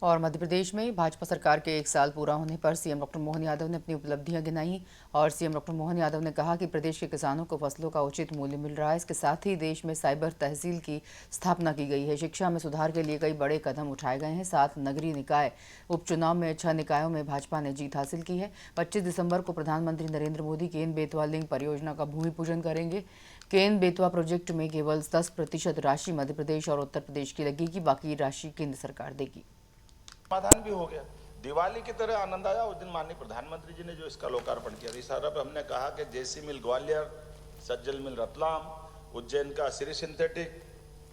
और मध्य प्रदेश में भाजपा सरकार के 1 साल पूरा होने पर सीएम डॉक्टर मोहन यादव ने अपनी उपलब्धियां गिनाई और सीएम डॉक्टर मोहन यादव ने कहा कि प्रदेश के किसानों को फसलों का उचित मूल्य मिल रहा है। इसके साथ ही देश में साइबर तहसील की स्थापना की गई है। शिक्षा में सुधार के लिए कई बड़े कदम उठाए गए हैं। 7 नगरीय निकाय उपचुनाव में 6 निकायों में भाजपा ने जीत हासिल की है। 25 दिसंबर को प्रधानमंत्री नरेंद्र मोदी केन बेतवा लिंक परियोजना का भूमि पूजन करेंगे। केन बेतवा प्रोजेक्ट में केवल 10% राशि मध्य प्रदेश और उत्तर प्रदेश की लगेगी, बाकी राशि केंद्र सरकार देगी। समाधान भी हो गया। दिवाली की तरह आनंद आया उस दिन माननीय प्रधानमंत्री जी ने जो इसका लोकार्पण किया। इस अवसर पर हमने कहा कि जेसी मिल ग्वालियर, सज्जल मिल रतलाम, उज्जैन का श्री सिंथेटिक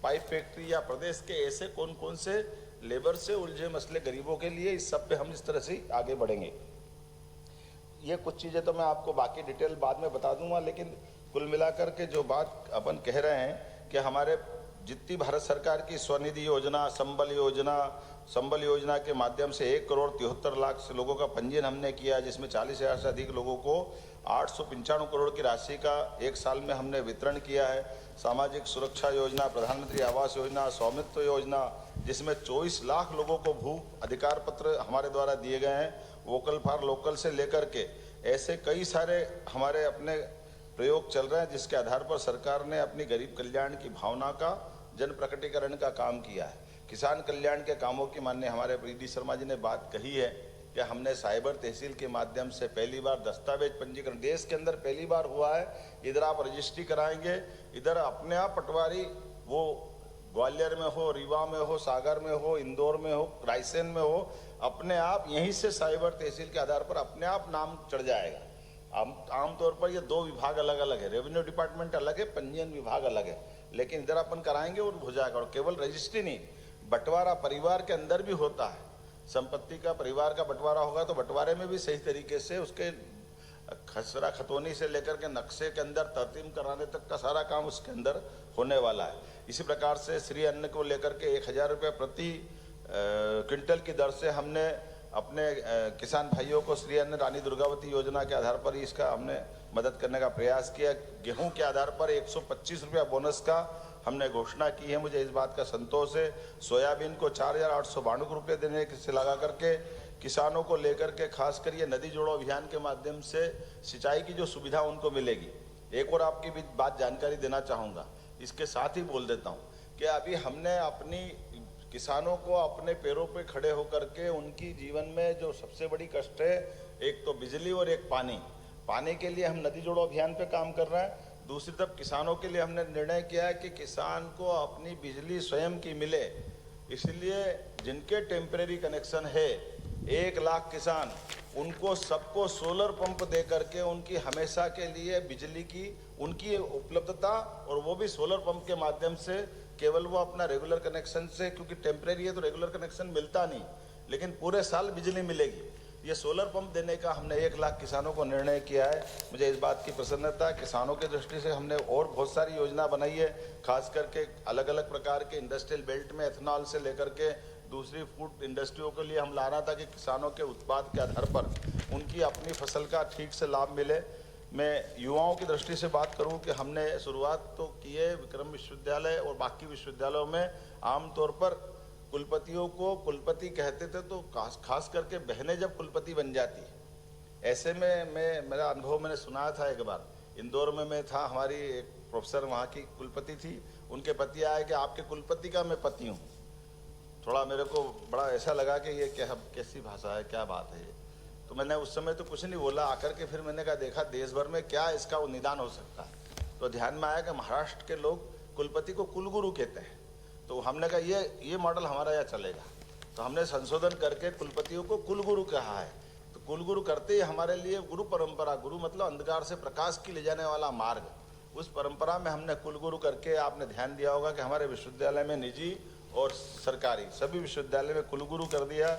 पाइप फैक्ट्री या प्रदेश के ऐसे कौन कौन से लेबर से उलझे मसले गरीबों के लिए, इस सब पे हम इस तरह से आगे बढ़ेंगे। ये कुछ चीजें तो मैं आपको बाकी डिटेल बाद में बता दूंगा, लेकिन कुल मिलाकर के जो बात अपन कह रहे हैं कि हमारे जितनी भारत सरकार की स्वनिधि योजना, संबल योजना के माध्यम से 1,73,00,000 से लोगों का पंजीयन हमने किया, जिसमें 40,000 से अधिक लोगों को 895 करोड़ की राशि का 1 साल में हमने वितरण किया है। सामाजिक सुरक्षा योजना, प्रधानमंत्री आवास योजना, स्वामित्व योजना, जिसमें 24 लाख लोगों को भू अधिकार पत्र हमारे द्वारा दिए गए हैं। वोकल फॉर लोकल से लेकर के ऐसे कई सारे हमारे अपने प्रयोग चल रहे हैं, जिसके आधार पर सरकार ने अपनी गरीब कल्याण की भावना का जन प्रकटीकरण का काम किया है। किसान कल्याण के कामों की माननीय हमारे प्रीति शर्मा जी ने बात कही है कि हमने साइबर तहसील के माध्यम से पहली बार दस्तावेज पंजीकरण देश के अंदर पहली बार हुआ है। इधर आप रजिस्ट्री कराएंगे, इधर अपने आप पटवारी, वो ग्वालियर में हो, रीवा में हो, सागर में हो, इंदौर में हो, रायसेन में हो, अपने आप यहीं से साइबर तहसील के आधार पर अपने आप नाम चढ़ जाएगा। आमतौर पर ये 2 विभाग अलग अलग है, रेवेन्यू डिपार्टमेंट अलग है, पंजीयन विभाग अलग है, लेकिन इधर अपन कराएंगे और हो जाएगा। और केवल रजिस्ट्री नहीं, बंटवारा परिवार के अंदर भी होता है। संपत्ति का परिवार का बंटवारा होगा तो बंटवारे में भी सही तरीके से उसके खसरा खतौनी से लेकर के नक्शे के अंदर तरतीब कराने तक का सारा काम उसके अंदर होने वाला है। इसी प्रकार से श्री अन्न को लेकर के 1,000 रुपये प्रति क्विंटल की दर से हमने अपने किसान भाइयों को श्री अन्न रानी दुर्गावती योजना के आधार पर इसका हमने मदद करने का प्रयास किया। गेहूं के आधार पर 125 रुपया बोनस का हमने घोषणा की है, मुझे इस बात का संतोष है। सोयाबीन को 4,892 रुपये देने से लगा करके किसानों को लेकर के खासकर ये नदी जोड़ो अभियान के माध्यम से सिंचाई की जो सुविधा उनको मिलेगी। एक और आपकी भी बात जानकारी देना चाहूँगा, इसके साथ ही बोल देता हूँ कि अभी हमने अपनी किसानों को अपने पैरों पे खड़े होकर के उनकी जीवन में जो सबसे बड़ी कष्ट है, एक तो बिजली और एक पानी के लिए हम नदी जोड़ो अभियान पे काम कर रहे हैं। दूसरी तरफ किसानों के लिए हमने निर्णय किया है कि किसान को अपनी बिजली स्वयं की मिले, इसलिए जिनके टेम्परेरी कनेक्शन है 1 लाख किसान, उनको सबको सोलर पंप दे करके उनकी हमेशा के लिए बिजली की उनकी उपलब्धता, और वो भी सोलर पंप के माध्यम से। केवल वो अपना रेगुलर कनेक्शन से, क्योंकि टेम्परेरी है तो रेगुलर कनेक्शन मिलता नहीं, लेकिन पूरे साल बिजली मिलेगी। ये सोलर पंप देने का हमने 1 लाख किसानों को निर्णय किया है। मुझे इस बात की प्रसन्नता है। किसानों की दृष्टि से हमने और बहुत सारी योजना बनाई है, खास करके अलग अलग प्रकार के इंडस्ट्रियल बेल्ट में एथेनॉल से लेकर के दूसरी फूड इंडस्ट्रियों के लिए हम ला रहा था कि किसानों के उत्पाद के आधार पर उनकी अपनी फसल का ठीक से लाभ मिले। मैं युवाओं की दृष्टि से बात करूं कि हमने शुरुआत तो की है विक्रम विश्वविद्यालय और बाकी विश्वविद्यालयों में आमतौर पर कुलपतियों को कुलपति कहते थे, तो खास करके बहनें जब कुलपति बन जाती है, ऐसे में मेरा अनुभव मैंने सुनाया था। एक बार इंदौर में मैं था, हमारी एक प्रोफेसर वहाँ की कुलपति थी, उनके पति आए कि आपके कुलपति का मैं पति हूँ। थोड़ा मेरे को बड़ा ऐसा लगा कि ये क्या कैसी भाषा है, क्या बात है ये। तो मैंने उस समय तो कुछ नहीं बोला, आकर के फिर मैंने कहा देखा देश भर में क्या इसका निदान हो सकता है। तो ध्यान में आया कि महाराष्ट्र के लोग कुलपति को कुलगुरु कहते हैं, तो हमने कहा ये मॉडल हमारा यहाँ चलेगा। तो हमने संशोधन करके कुलपतियों को कुलगुरु कहा है। तो कुलगुरु करते ही हमारे लिए गुरु परंपरा, गुरु मतलब अंधकार से प्रकाश की ले जाने वाला मार्ग, उस परंपरा में हमने कुलगुरु करके, आपने ध्यान दिया होगा कि हमारे विश्वविद्यालय में निजी और सरकारी सभी विश्वविद्यालय में कुलगुरु कर दिया।